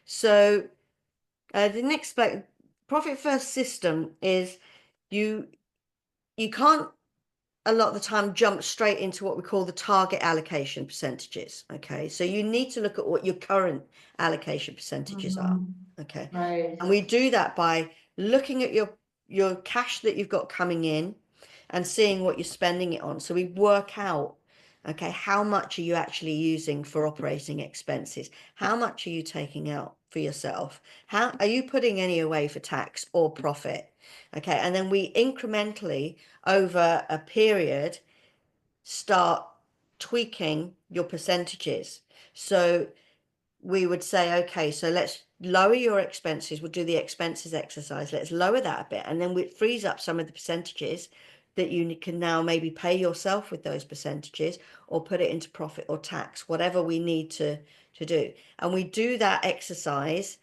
So the next profit first system is you can't a lot of the time jump straight into what we call the target allocation percentages. Okay, so you need to look at what your current allocation percentages are. Okay, Right. and we do that by looking at your cash that you've got coming in and seeing what you're spending it on. So we work out, okay, how much are you actually using for operating expenses? How much are you taking out for yourself? How are you putting any away for tax or profit? Okay, and then we incrementally over a period start tweaking your percentages. So we would say, okay, so let's lower your expenses. We'll do the expenses exercise. Let's lower that a bit. And then it frees up some of the percentages that you can now maybe pay yourself with those percentages or put it into profit or tax, whatever we need to do. And we do that exercise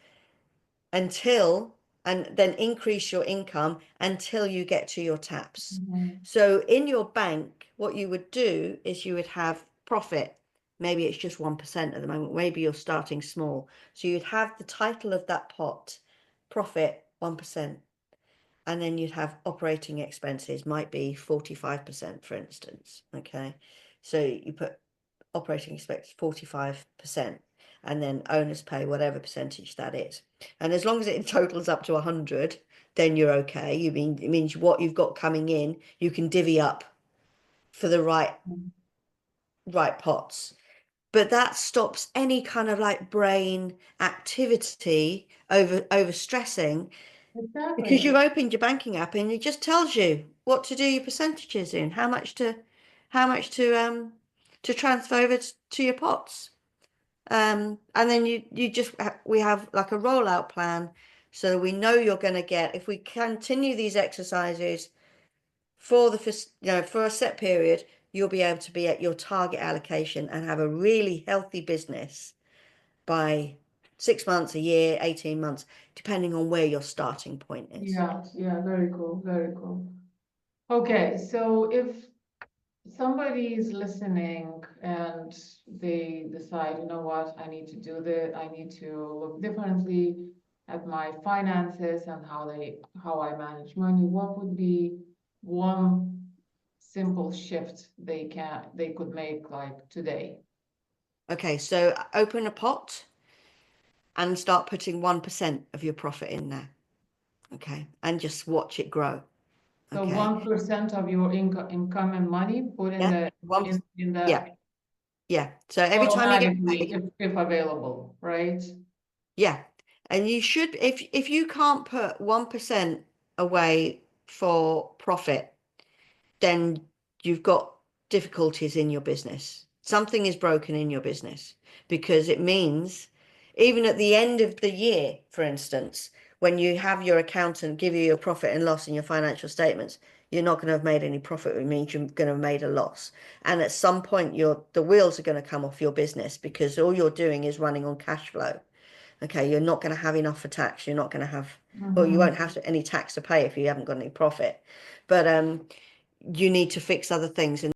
until, and then increase your income until you get to your taps. So in your bank, what you would do is you would have profit. Maybe it's just 1% at the moment. Maybe you're starting small. So you'd have the title of that pot, profit 1%. And then you'd have operating expenses, might be 45%, for instance. Okay. So you put operating expenses 45%, and then owners pay whatever percentage that is. And as long as it totals up to 100, then you're okay. It means what you've got coming in, you can divvy up for the right pots. But that stops any kind of like brain activity over stressing, because you've opened your banking app and it just tells you what to do your percentages in, how much to transfer over to your pots. And then we have like a rollout plan, so we know you're going to get, if we continue these exercises for for a set period, you'll be able to be at your target allocation and have a really healthy business by 6 months, a year, 18 months, depending on where your starting point is. Yeah, very cool, very cool. Okay, so if somebody is listening and they decide, you know what, I need to do this, I need to look differently at my finances and how I manage money, what would be one simple shift they could make like today? Okay, so open a pot and start putting 1% of your profit in there. Okay, and just watch it grow. So Okay. 1% of your income and money put in Yeah. in the Yeah. Yeah. So every time you get automatically paid, if available, right? yeah. And you should, if you can't put 1% away for profit, then you've got difficulties in your business. Something is broken in your business, because it means even at the end of the year, for instance, when you have your accountant give you your profit and loss in your financial statements, you're not going to have made any profit. It means you're going to have made a loss. And at some point, the wheels are going to come off your business, because all you're doing is running on cash flow. Okay, you're not going to have enough for tax. You're not going to have, well, you won't have any tax to pay if you haven't got any profit. But you need to fix other things. And